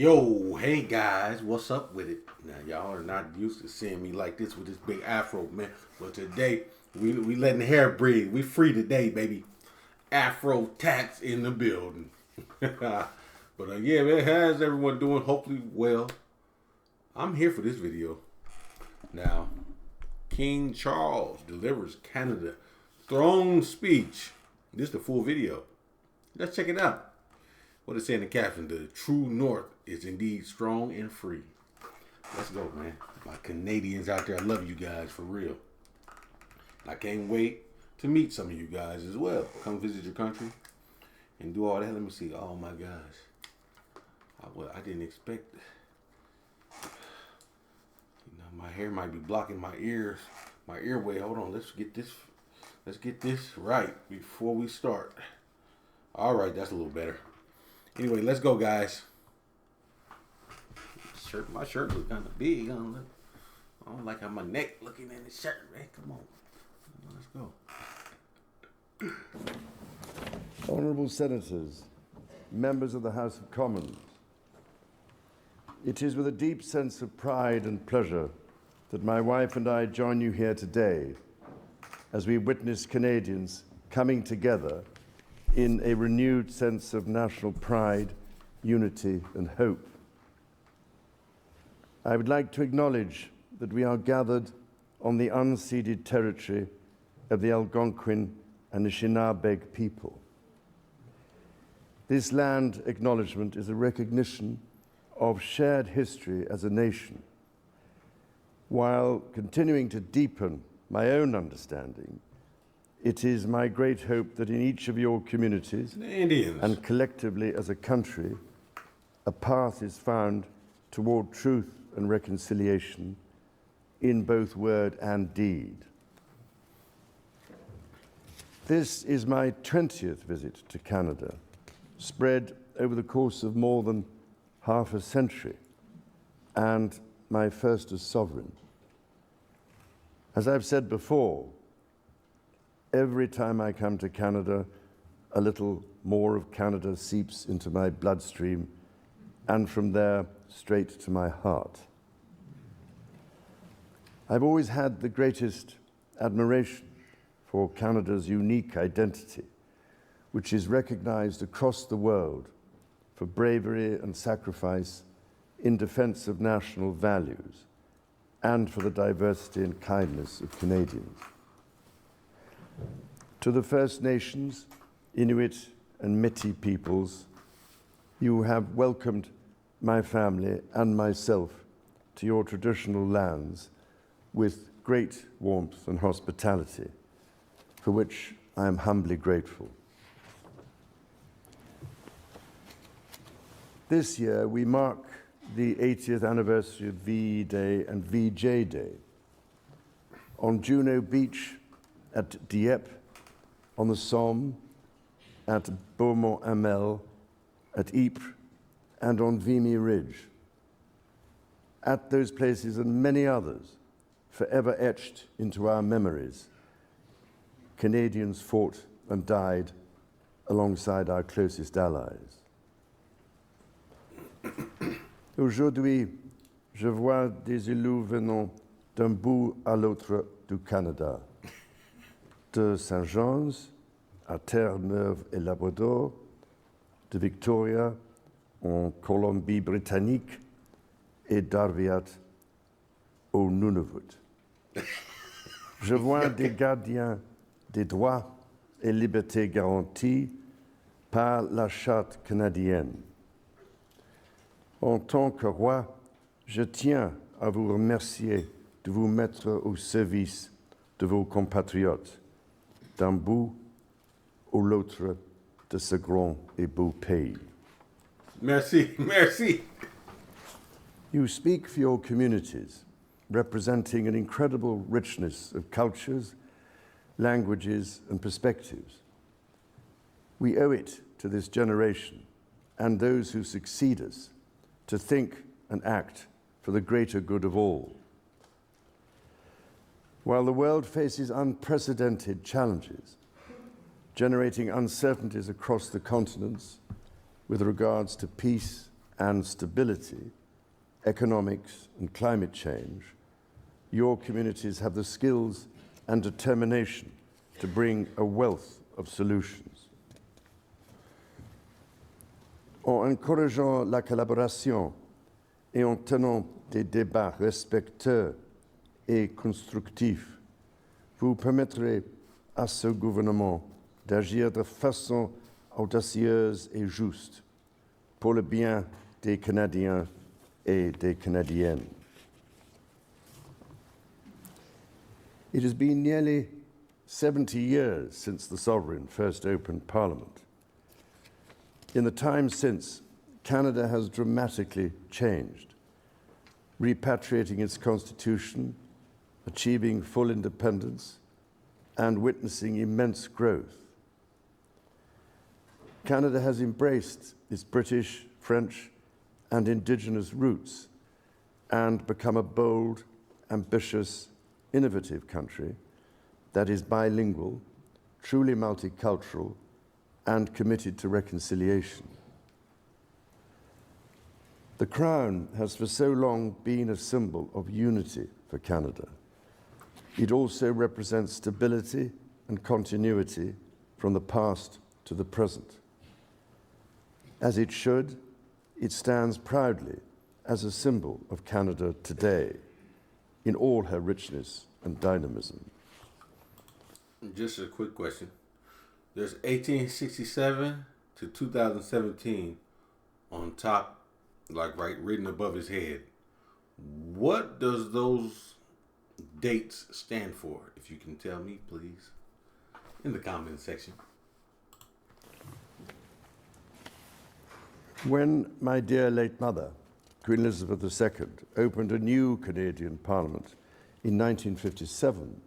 Yo, hey guys, what's up with it? Now y'all are not used to seeing me like this with this big afro, man. But today we letting the hair breathe. We free today, baby. Afro tats in the building. Yeah, man, how's everyone doing? Hopefully well. I'm here for this video. Now, King Charles delivers Canada throne speech. This is the full video. Let's check it out. What it say in the caption? The true north is indeed strong and free. Let's go, man. My Canadians out there, I love you guys for real. I can't wait to meet some of you guys as well. Come visit your country and do all that. Let me see. Oh my gosh. I didn't expect. My hair might be blocking my ears, my earway. Hold on. Let's get this right before we start. All right, that's a little better. Anyway, let's go, guys. My shirt looks kind of big. I don't like how my neck looking in the shirt, man. Come on. Let's go. Honourable Senators, members of the House of Commons, it is with a deep sense of pride and pleasure that my wife and I join you here today as we witness Canadians coming together in a renewed sense of national pride, unity, and hope. I would like to acknowledge that we are gathered on the unceded territory of the Algonquin and Anishinaabe people. This land acknowledgement is a recognition of shared history as a nation, while continuing to deepen my own understanding. It is my great hope that in each of your communities and collectively as a country, a path is found toward truth and reconciliation in both word and deed. This is my 20th visit to Canada, spread over the course of more than half a century, and my first as sovereign. As I've said before, every time I come to Canada, a little more of Canada seeps into my bloodstream, and from there, straight to my heart. I've always had the greatest admiration for Canada's unique identity, which is recognized across the world for bravery and sacrifice in defense of national values and for the diversity and kindness of Canadians. To the First Nations, Inuit and Métis peoples, you have welcomed my family and myself to your traditional lands with great warmth and hospitality, for which I am humbly grateful. This year, we mark the 80th anniversary of VE Day and VJ Day. On Juno Beach, at Dieppe, on the Somme, at Beaumont-Hamel, at Ypres, and on Vimy Ridge. At those places and many others, forever etched into our memories, Canadians fought and died alongside our closest allies. Aujourd'hui, je vois des élus venant d'un bout à l'autre du Canada, de Saint-Jean's à Terre-Neuve et Labrador, de Victoria en Colombie-Britannique et d'Arviat au Nunavut. Je vois des gardiens des droits et libertés garantis par la Charte canadienne. En tant que roi, je tiens à vous remercier de vous mettre au service de vos compatriotes, d'un bout ou l'autre de ce grand et beau pays. Merci, merci. You speak for your communities, representing an incredible richness of cultures, languages, and perspectives. We owe it to this generation and those who succeed us to think and act for the greater good of all. While the world faces unprecedented challenges, generating uncertainties across the continents with regards to peace and stability, economics and climate change, your communities have the skills and determination to bring a wealth of solutions. En encourageant la collaboration et en tenant des débats respectueux et constructifs, vous permettrez à ce gouvernement d'agir de façon audacieuse et juste pour le bien des Canadiens et des Canadiennes. It has been nearly 70 years since the Sovereign first opened Parliament. In the time since, Canada has dramatically changed, repatriating its constitution, achieving full independence, and witnessing immense growth. Canada has embraced its British, French, and Indigenous roots and become a bold, ambitious, innovative country that is bilingual, truly multicultural, and committed to reconciliation. The Crown has for so long been a symbol of unity for Canada. It also represents stability and continuity from the past to the present. As it should, it stands proudly as a symbol of Canada today in all her richness and dynamism. Just a quick question. There's 1867 to 2017 on top, like written above his head. What does those dates stand for? If you can tell me, please, in the comment section. When my dear late mother, Queen Elizabeth II, opened a new Canadian Parliament in 1957,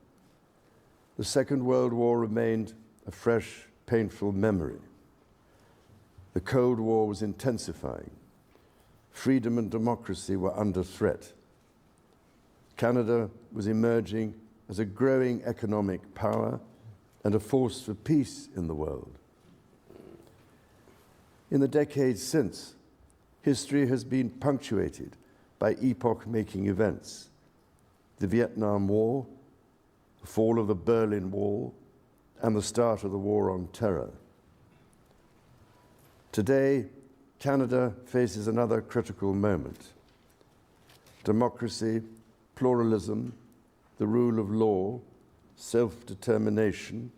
the Second World War remained a fresh, painful memory. The Cold War was intensifying. Freedom and democracy were under threat. Canada was emerging as a growing economic power and a force for peace in the world. In the decades since, history has been punctuated by epoch-making events: the Vietnam War, the fall of the Berlin Wall, and the start of the War on Terror. Today, Canada faces another critical moment. Democracy, pluralism, the rule of law, self-determination,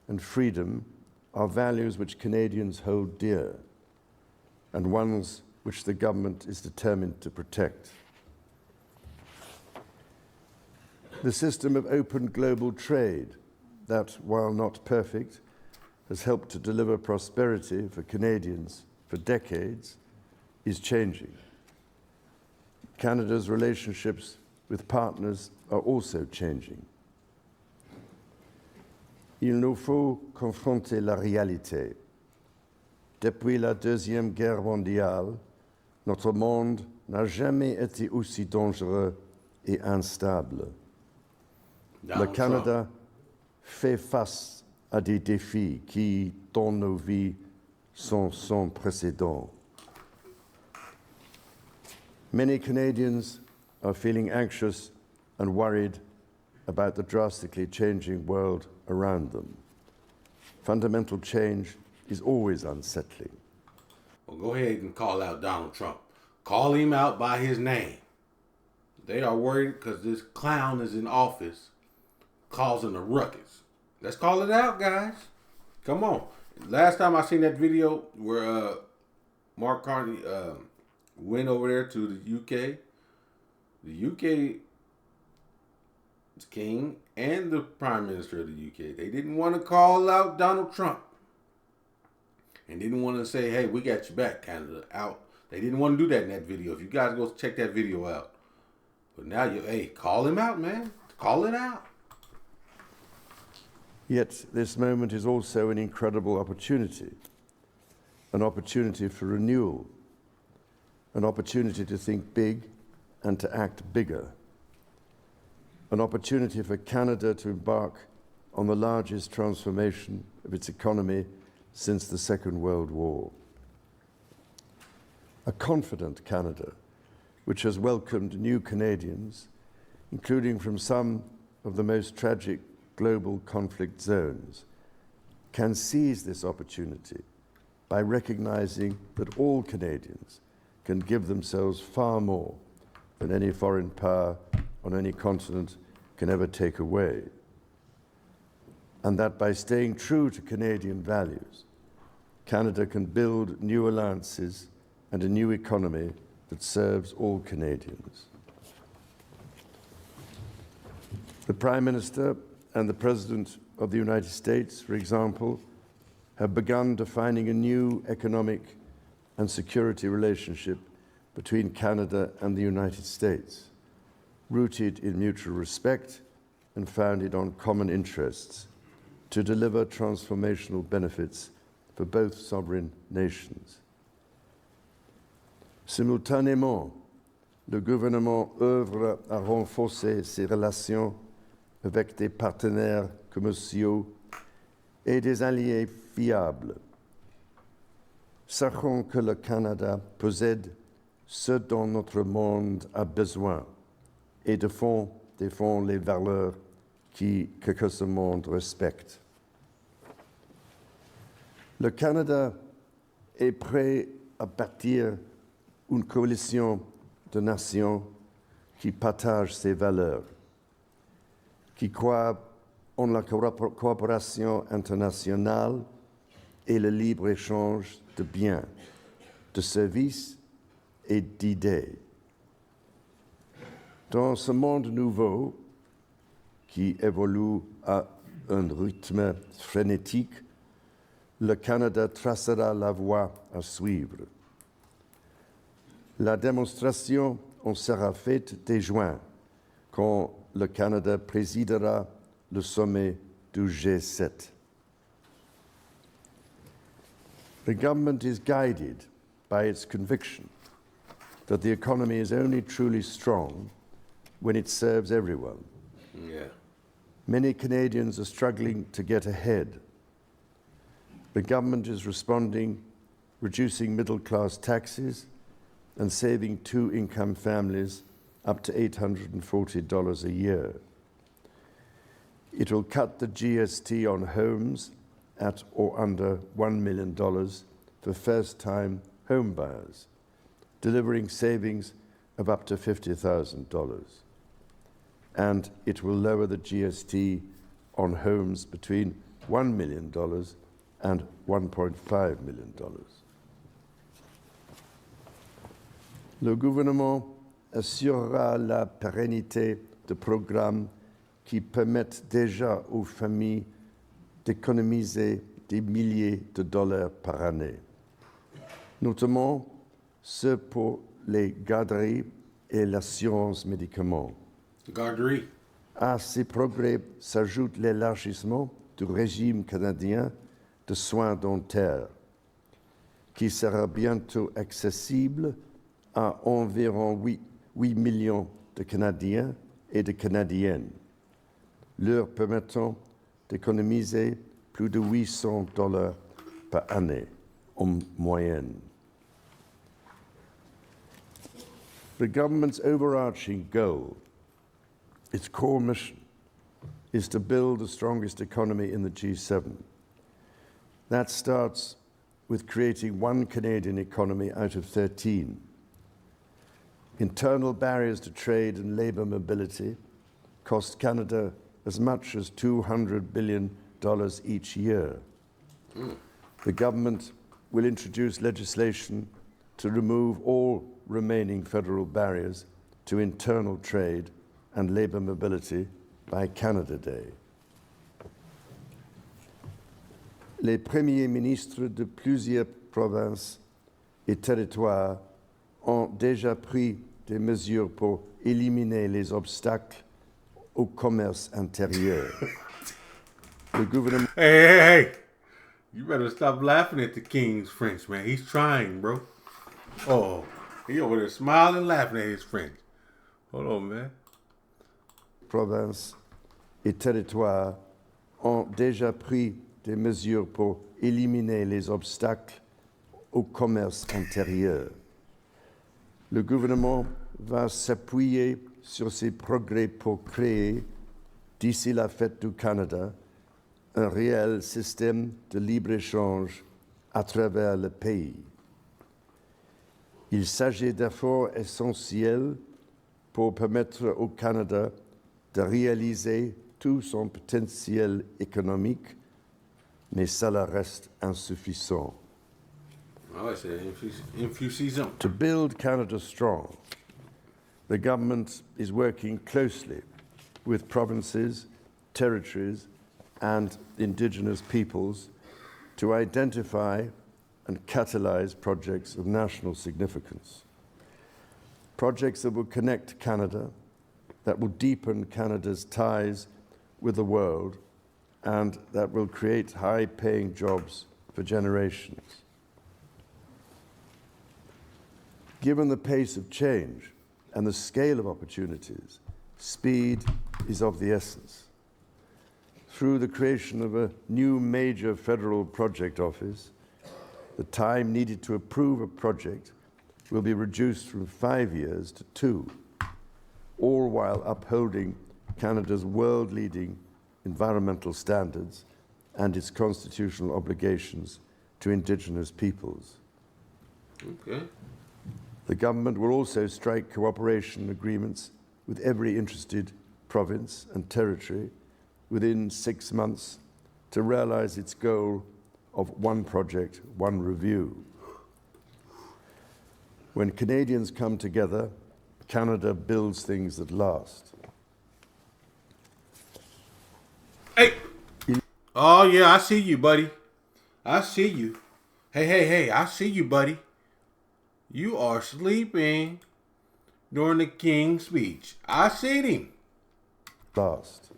and freedom are values which Canadians hold dear, and ones which the government is determined to protect. The system of open global trade that, while not perfect, has helped to deliver prosperity for Canadians for decades, is changing. Canada's relationships with partners are also changing. Il nous faut confronter la réalité. Depuis la Deuxième Guerre mondiale, notre monde n'a jamais été aussi dangereux et instable. Le Canada fait face à des défis qui, dans nos vies, sont sans précédent. Many Canadians are feeling anxious and worried about the drastically changing world around them. Fundamental change is always unsettling. Well, go ahead and call out Donald Trump. Call him out by his name. They are worried because this clown is in office causing a ruckus. Let's call it out, guys. Come on. Last time I seen that video where Mark Carney went over there to the UK, the UK king and the prime minister of the UK, they didn't want to call out Donald Trump and didn't want to say, hey, we got your back, Canada, out. They didn't want to do that in that video. If you guys go check that video out. But now hey, call him out, man. Call it out. Yet this moment is also an incredible opportunity, an opportunity for renewal, an opportunity to think big and to act bigger, an opportunity for Canada to embark on the largest transformation of its economy since the Second World War. a confident Canada, which has welcomed new Canadians, including from some of the most tragic global conflict zones, can seize this opportunity by recognizing that all Canadians can give themselves far more than any foreign power on any continent can ever take away. And that by staying true to Canadian values, Canada can build new alliances and a new economy that serves all Canadians. The Prime Minister and the President of the United States, for example, have begun defining a new economic and security relationship between Canada and the United States, rooted in mutual respect and founded on common interests, to deliver transformational benefits for both sovereign nations. Simultanément, le gouvernement œuvre à renforcer ses relations avec des partenaires commerciaux et des alliés fiables. Sachons que le Canada possède ce dont notre monde a besoin et défend les valeurs que ce monde respecte. Le Canada est prêt à bâtir une coalition de nations qui partagent ces valeurs, qui croient en la coopération internationale et le libre-échange de biens, de services et d'idées. Dans ce monde nouveau, qui évolue à un rythme frénétique, le Canada tracera la voie à suivre. La démonstration en sera faite dès juin, quand le Canada présidera le sommet du G7. The government is guided by its conviction that the economy is only truly strong when it serves everyone. Yeah. Many Canadians are struggling to get ahead. The government is responding, reducing middle-class taxes and saving two-income families up to $840 a year. It will cut the GST on homes at or under $1 million for first-time home buyers, delivering savings of up to $50,000. And it will lower the GST on homes between $1 million and $1.5 million. Le gouvernement assurera la pérennité de programmes qui permettent déjà aux familles d'économiser des milliers de dollars par année, notamment ceux pour les garderies et l'assurance médicaments. Garderie. À ces progrès s'ajoute l'élargissement du régime canadien de soins dentaires, qui sera bientôt accessible à environ 8 millions de Canadiens et de Canadiennes, leur permettant d'économiser plus de $800 par année en moyenne. The government's overarching goal, its core mission, is to build the strongest economy in the G7. That starts with creating one Canadian economy out of 13. Internal barriers to trade and labour mobility cost Canada as much as $200 billion each year. The government will introduce legislation to remove all remaining federal barriers to internal trade and labour mobility by Canada Day. Les premiers ministres de plusieurs provinces et territoires ont déjà pris des mesures pour éliminer les obstacles au commerce intérieur. Le gouvernement... Hey. You better stop laughing at the King's French, man. He's trying, bro. Oh, he over there smiling, laughing at his French. Hold on, man. Provinces et territoires ont déjà pris des mesures pour éliminer les obstacles au commerce intérieur. le gouvernement va s'appuyer sur ces progrès pour créer, d'ici la fête du Canada, un réel système de libre-échange à travers le pays. Il s'agit d'efforts essentiels pour permettre au Canada de réaliser tout son potentiel économique, mais cela reste insuffisant. Oh, it's infusion. To build Canada strong, the government is working closely with provinces, territories, and Indigenous peoples to identify and catalyze projects of national significance. Projects that will connect Canada, that will deepen Canada's ties with the world, and that will create high-paying jobs for generations. Given the pace of change and the scale of opportunities, speed is of the essence. Through the creation of a new major federal project office, the time needed to approve a project will be reduced from 5 years to 2, all while upholding Canada's world-leading environmental standards and its constitutional obligations to Indigenous peoples. Okay. The government will also strike cooperation agreements with every interested province and territory within 6 months to realize its goal of one project, one review. When Canadians come together, Canada builds things that last. Hey! Oh, yeah, I see you, buddy. I see you. Hey, I see you, buddy. You are sleeping during the King's speech. I seen him. Last.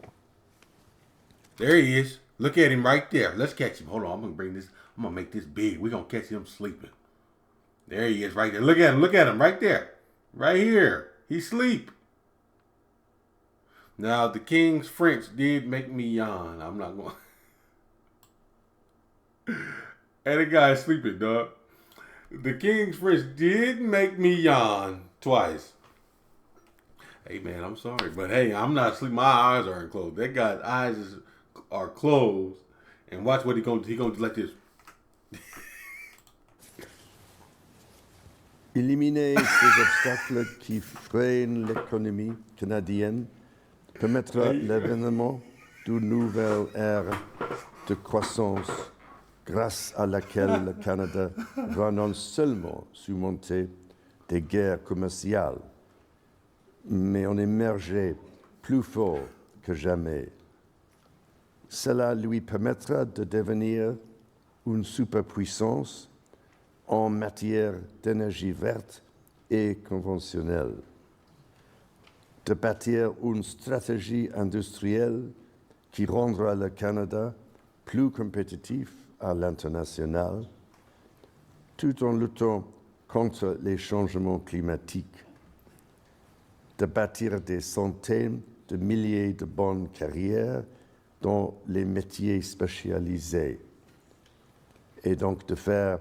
There he is. Look at him right there. Let's catch him. Hold on, I'm gonna make this big. We're gonna catch him sleeping. There he is right there. Look at him right there. Right here. He's asleep. Now the King's French did make me yawn. I'm not going. And the guy's sleeping, dog. The King's French did make me yawn twice. Hey man, I'm sorry, but hey, I'm not asleep. My eyes aren't closed. That guy's eyes are closed. And watch what he gonna do like this. Éliminer ces obstacles qui freinent l'économie canadienne permettra l'avènement d'une nouvelle ère de croissance grâce à laquelle le Canada va non seulement surmonter des guerres commerciales, mais en émerger plus fort que jamais. Cela lui permettra de devenir une superpuissance en matière d'énergie verte et conventionnelle, de bâtir une stratégie industrielle qui rendra le Canada plus compétitif à l'international, tout en luttant contre les changements climatiques, de bâtir des centaines de milliers de bonnes carrières dans les métiers spécialisés, et donc de faire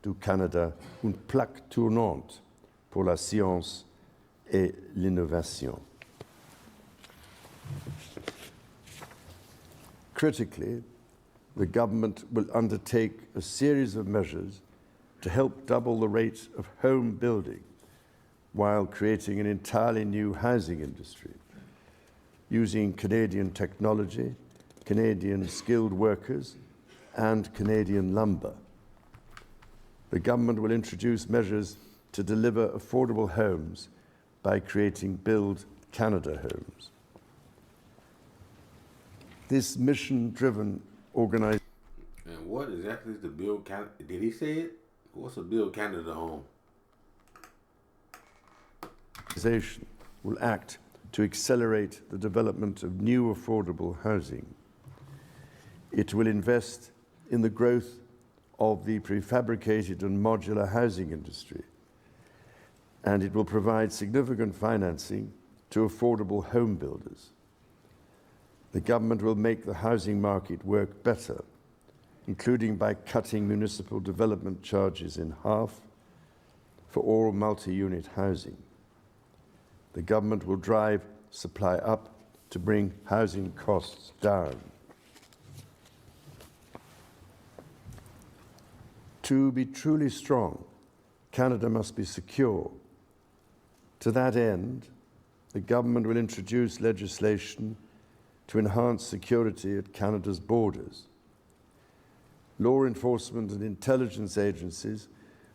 du Canada une plaque tournante pour la science et l'innovation. Critically, the government will undertake a series of measures to help double the rate of home building while creating an entirely new housing industry, using Canadian technology, Canadian skilled workers, and Canadian lumber. The government will introduce measures to deliver affordable homes by creating Build Canada homes. This mission-driven organization. And what exactly is the Build Canada? Did he say it? What's a Build Canada home? Will act to accelerate the development of new affordable housing. It will invest in the growth of the prefabricated and modular housing industry, and it will provide significant financing to affordable home builders. The government will make the housing market work better, including by cutting municipal development charges in half, for all multi-unit housing. The government will drive supply up to bring housing costs down. To be truly strong, Canada must be secure. To that end, the government will introduce legislation to enhance security at Canada's borders. Law enforcement and intelligence agencies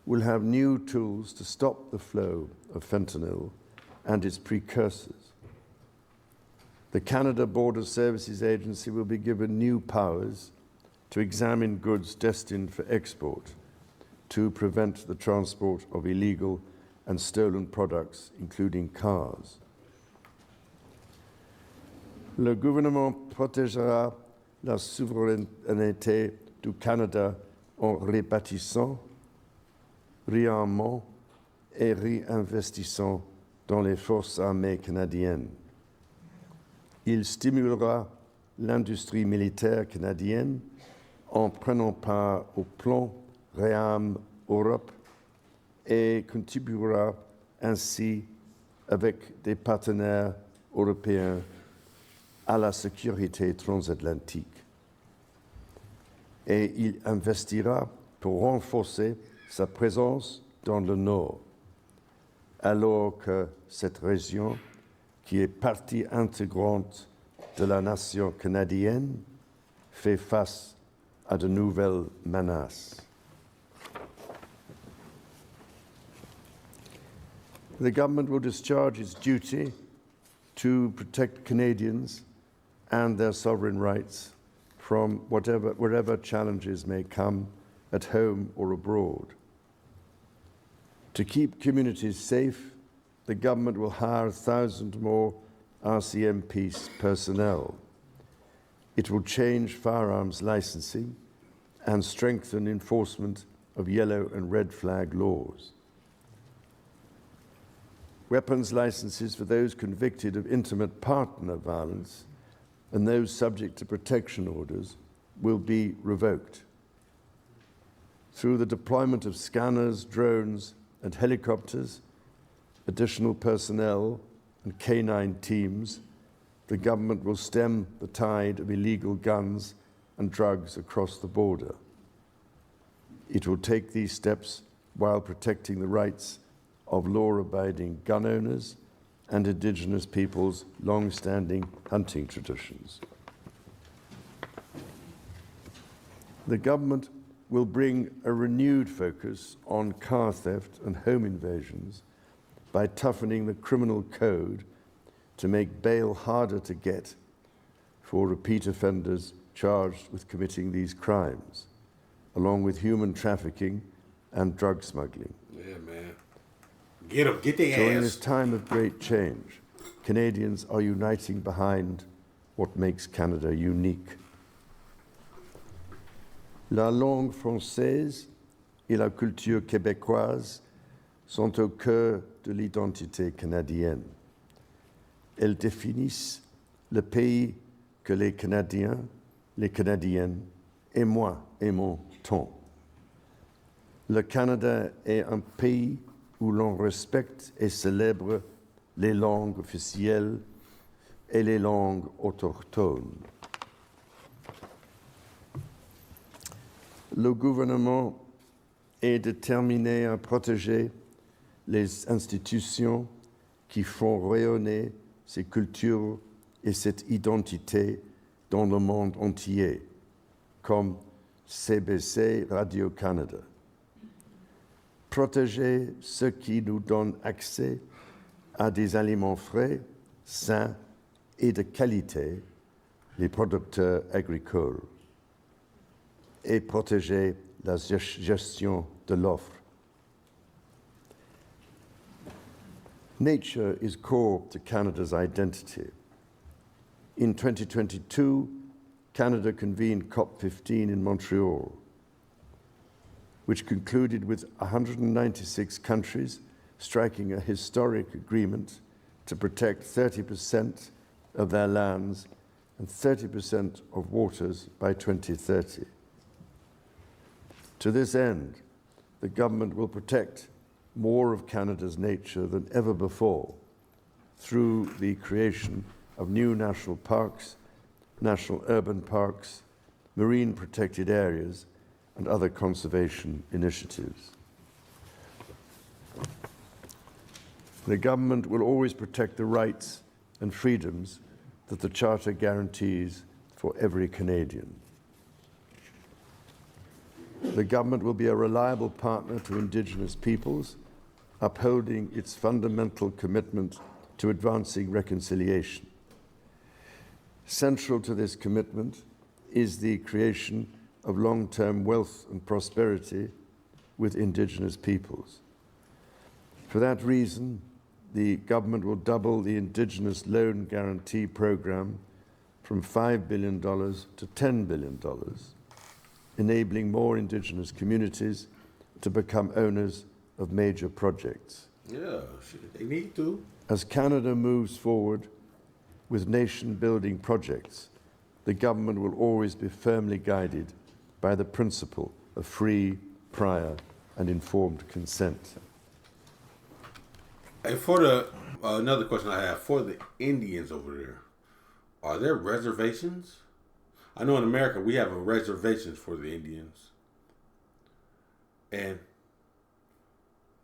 will have new tools to stop the flow of fentanyl and its precursors. The Canada Border Services Agency will be given new powers to examine goods destined for export to prevent the transport of illegal and stolen products, including cars. Le gouvernement protégera la souveraineté du Canada en rebâtissant, réarmant et réinvestissant dans les forces armées canadiennes. Il stimulera l'industrie militaire canadienne en prenant part au plan Réarm Europe et contribuera ainsi avec des partenaires européens à la sécurité transatlantique. Et il investira pour renforcer sa présence dans le Nord, alors que cette région, qui est partie intégrante de la nation canadienne, fait face à de nouvelles menaces. The government will discharge its duty to protect Canadians and their sovereign rights from wherever challenges may come at home or abroad. To keep communities safe, the government will hire 1,000 more RCMP personnel. It will change firearms licensing and strengthen enforcement of yellow and red flag laws. Weapons licenses for those convicted of intimate partner violence and those subject to protection orders will be revoked. Through the deployment of scanners, drones, and helicopters, additional personnel, and canine teams, the government will stem the tide of illegal guns and drugs across the border. It will take these steps while protecting the rights of law-abiding gun owners and Indigenous peoples' long-standing hunting traditions. The government will bring a renewed focus on car theft and home invasions by toughening the criminal code to make bail harder to get for repeat offenders charged with committing these crimes, along with human trafficking and drug smuggling. Yeah, man. Get them, get their So in ass. this time of great change, Canadians are uniting behind what makes Canada unique. La langue française et la culture québécoise sont au cœur de l'identité canadienne. Elles définissent le pays que les Canadiens, les Canadiennes et moi aimons tant. Le Canada est un pays où l'on respecte et célèbre les langues officielles et les langues autochtones. Le gouvernement est déterminé à protéger les institutions qui font rayonner ces cultures et cette identité dans le monde entier, comme CBC Radio-Canada. Protéger ce qui nous donne accès à des aliments frais, sains et de qualité, les producteurs agricoles, et protéger la gestion de l'offre. Nature is core to Canada's identity. In 2022, Canada convened COP15 in Montreal, which concluded with 196 countries striking a historic agreement to protect 30% of their lands and 30% of waters by 2030. To this end, the government will protect more of Canada's nature than ever before through the creation of new national parks, national urban parks, marine protected areas, and other conservation initiatives. The government will always protect the rights and freedoms that the Charter guarantees for every Canadian. The government will be a reliable partner to Indigenous peoples, upholding its fundamental commitment to advancing reconciliation. Central to this commitment is the creation of long-term wealth and prosperity with Indigenous peoples. For that reason, the government will double the Indigenous Loan Guarantee Program from $5 billion to $10 billion, enabling more Indigenous communities to become owners of major projects. Yeah, they need to. As Canada moves forward with nation-building projects, the government will always be firmly guided by the principle of free, prior, and informed consent. Hey, for the another question I have for the Indians over there, are there reservations? I know in America we have a reservations for the Indians, and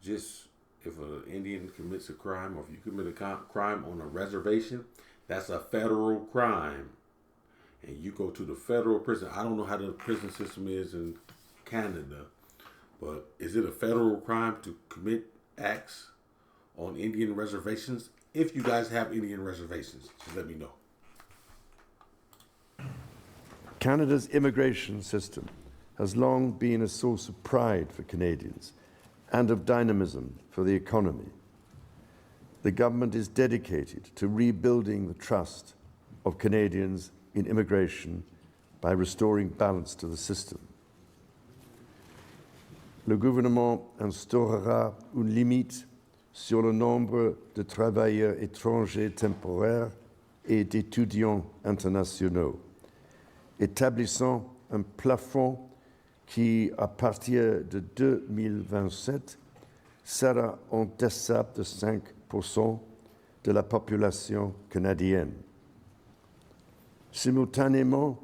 just if an Indian commits a crime, or if you commit a crime on a reservation, that's a federal crime, and you go to the federal prison. I don't know how the prison system is in Canada, but is it a federal crime to commit acts on Indian reservations? If you guys have Indian reservations, just let me know. Canada's immigration system has long been a source of pride for Canadians and of dynamism for the economy. The government is dedicated to rebuilding the trust of Canadians in immigration by restoring balance to the system. Le gouvernement instaurera une limite sur le nombre de travailleurs étrangers temporaires et d'étudiants internationaux, établissant un plafond qui, à partir de 2027, sera en deçà de 5% de la population canadienne. Simultanément,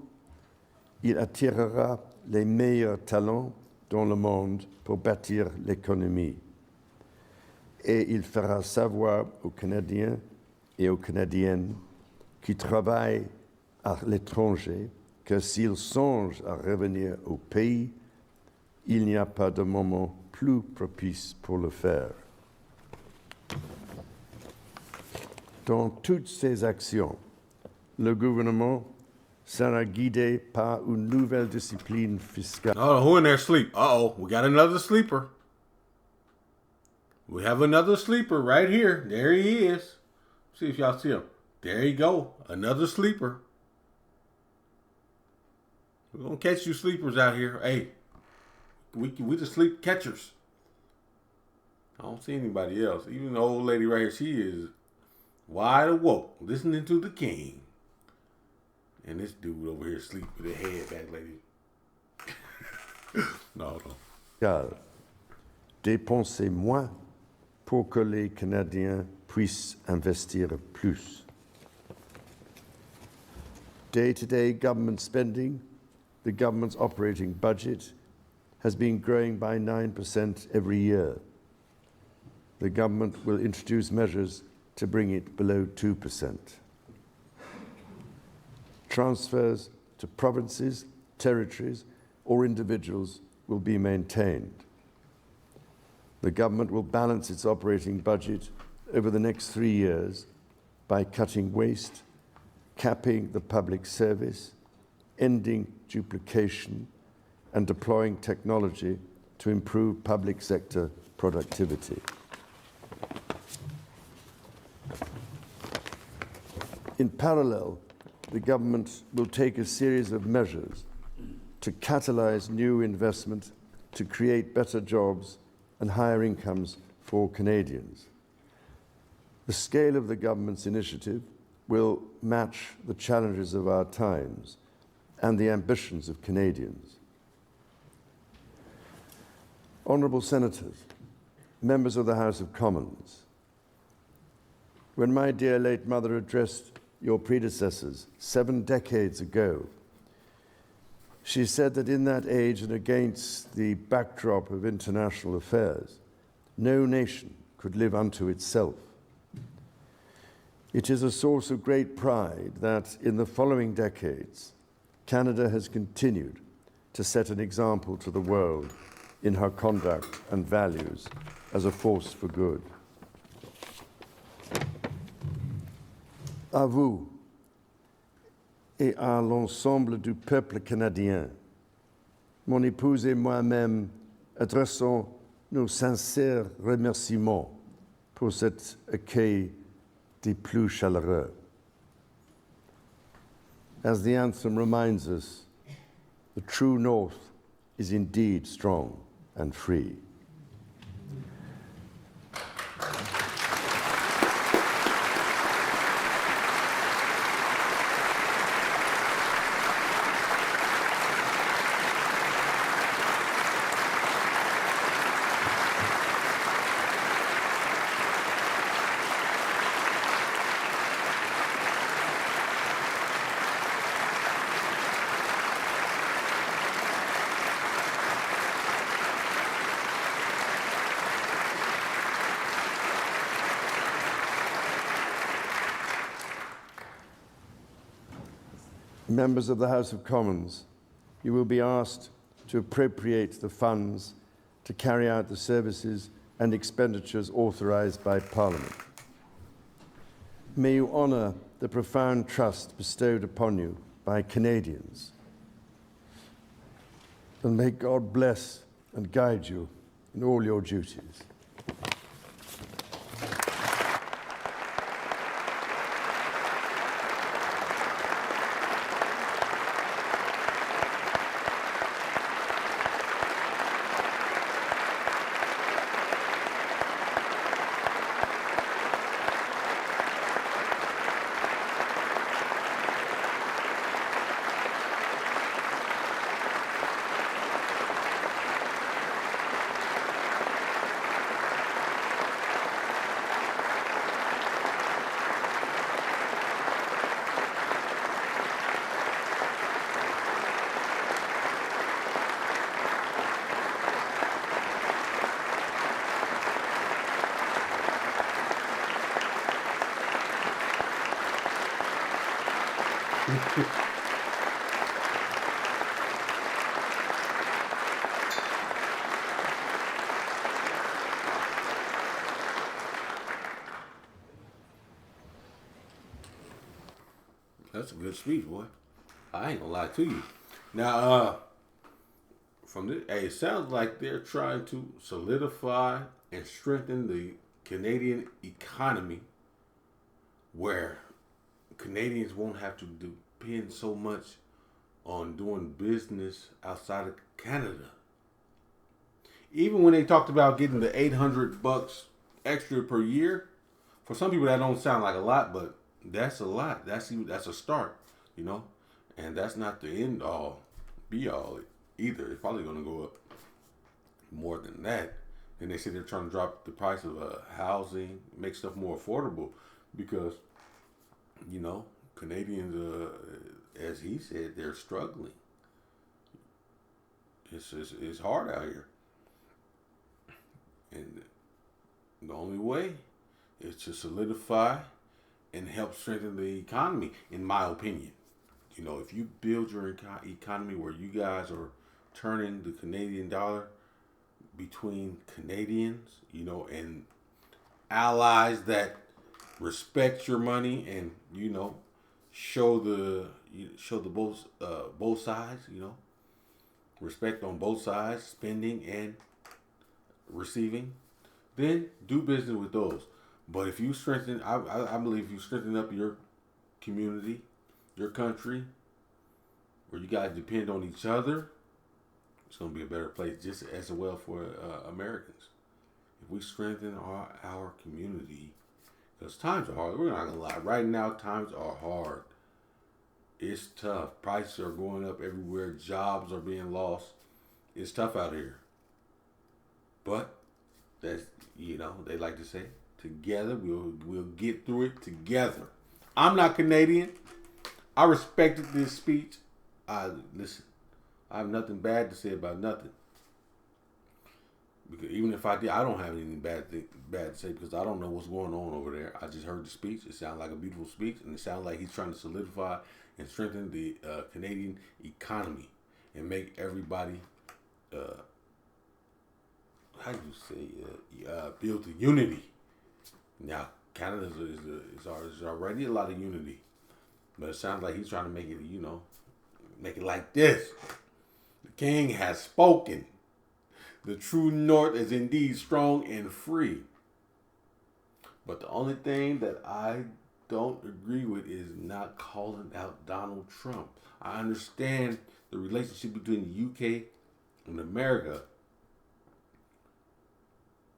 il attirera les meilleurs talents dans le monde pour bâtir l'économie. Et il fera savoir aux Canadiens et aux Canadiennes qui travaillent à l'étranger que s'ils songent à revenir au pays, il n'y a pas de moment plus propice pour le faire. Dans toutes ces actions, le gouvernement sera guidé par une nouvelle discipline fiscale. Oh, who in there sleep? Uh-oh, we got another sleeper. We have another sleeper right here. There he is. See if y'all see him. There you go. Another sleeper. We're going to catch you sleepers out here. Hey, we the sleep catchers. I don't see anybody else. Even the old lady right here, she is wide awoke, listening to the king. And this dude over here sleep with his head back like no. Dépensez moins pour que les Canadiens puissent investir plus. Day-to-day government spending, the government's operating budget, has been growing by 9% every year. The government will introduce measures to bring it below 2%. Transfers to provinces, territories, or individuals will be maintained. The government will balance its operating budget over the next 3 years by cutting waste, capping the public service, ending duplication, and deploying technology to improve public sector productivity. In parallel, the government will take a series of measures to catalyze new investment, to create better jobs and higher incomes for Canadians. The scale of the government's initiative will match the challenges of our times and the ambitions of Canadians. Honourable Senators, Members of the House of Commons, when my dear late mother addressed your predecessors 7 decades ago, she said that in that age and against the backdrop of international affairs, no nation could live unto itself. It is a source of great pride that in the following decades, Canada has continued to set an example to the world in her conduct and values as a force for good. À vous et à l'ensemble du peuple canadien, mon épouse et moi-même adressons nos sincères remerciements pour cet accueil des plus chaleureux. As the anthem reminds us, the true North is indeed strong and free. Members of the House of Commons, you will be asked to appropriate the funds to carry out the services and expenditures authorized by Parliament. May you honor the profound trust bestowed upon you by Canadians. And may God bless and guide you in all your duties. That's a good speech, boy. I ain't gonna lie to you. Now, from this, hey, it sounds like they're trying to solidify and strengthen the Canadian economy, where Canadians won't have to depend so much on doing business outside of Canada. Even when they talked about getting the $800 extra per year, for some people that don't sound like a lot, but that's a lot. That's a start, you know, and that's not the end all, be all either. It's probably going to go up more than that. And they say they're trying to drop the price of housing, make stuff more affordable, because, you know, Canadians, as he said, they're struggling. It's hard out here, and the only way is to solidify and help strengthen the economy, in my opinion. You know, if you build your economy where you guys are turning the Canadian dollar between Canadians, you know, and allies that respect your money and, you know, show the both sides, you know, respect on both sides, spending and receiving, then do business with those. But if you strengthen, I believe if you strengthen up your community, your country, where you guys depend on each other, it's going to be a better place just as well for Americans. If we strengthen our community, because times are hard. We're not going to lie. Right now, times are hard. It's tough. Prices are going up everywhere. Jobs are being lost. It's tough out here. But That's, you know, they like to say, together we'll get through it together. I'm not Canadian. I respected this speech. Listen, I have nothing bad to say about nothing. Because even if I did, I don't have anything bad to say because I don't know what's going on over there. I just heard the speech. It sounded like a beautiful speech, and it sounds like he's trying to solidify and strengthen the Canadian economy and make everybody, how do you say, build the unity. Now, Canada is already a lot of unity, but it sounds like he's trying to make it, you know, make it like this. The king has spoken. The true north is indeed strong and free. But the only thing that I don't agree with is not calling out Donald Trump. I understand the relationship between the UK and America.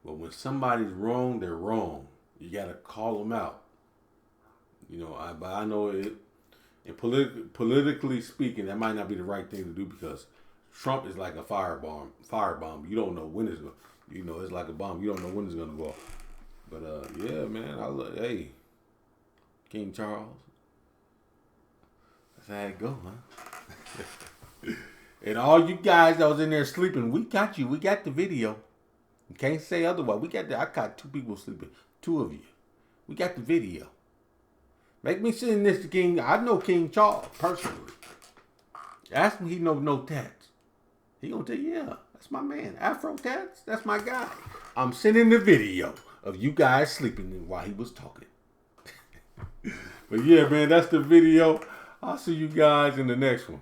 But when somebody's wrong, they're wrong. You got to call them out. You know, but I know it. And politically speaking, that might not be the right thing to do because Trump is like a firebomb. You don't know when it's going. You know, it's like a bomb. You don't know when it's going to go off. But yeah, man. Hey, King Charles. That's how it go, huh? And all you guys that was in there sleeping, we got you. We got the video. You can't say otherwise. I got 2 people sleeping. 2 of you. We got the video. Make me send this to King. I know King Charles personally. Ask him. He know no tats. He gonna tell you, yeah, that's my man. Afro tats. That's my guy. I'm sending the video of you guys sleeping while he was talking. But yeah, man, that's the video. I'll see you guys in the next one.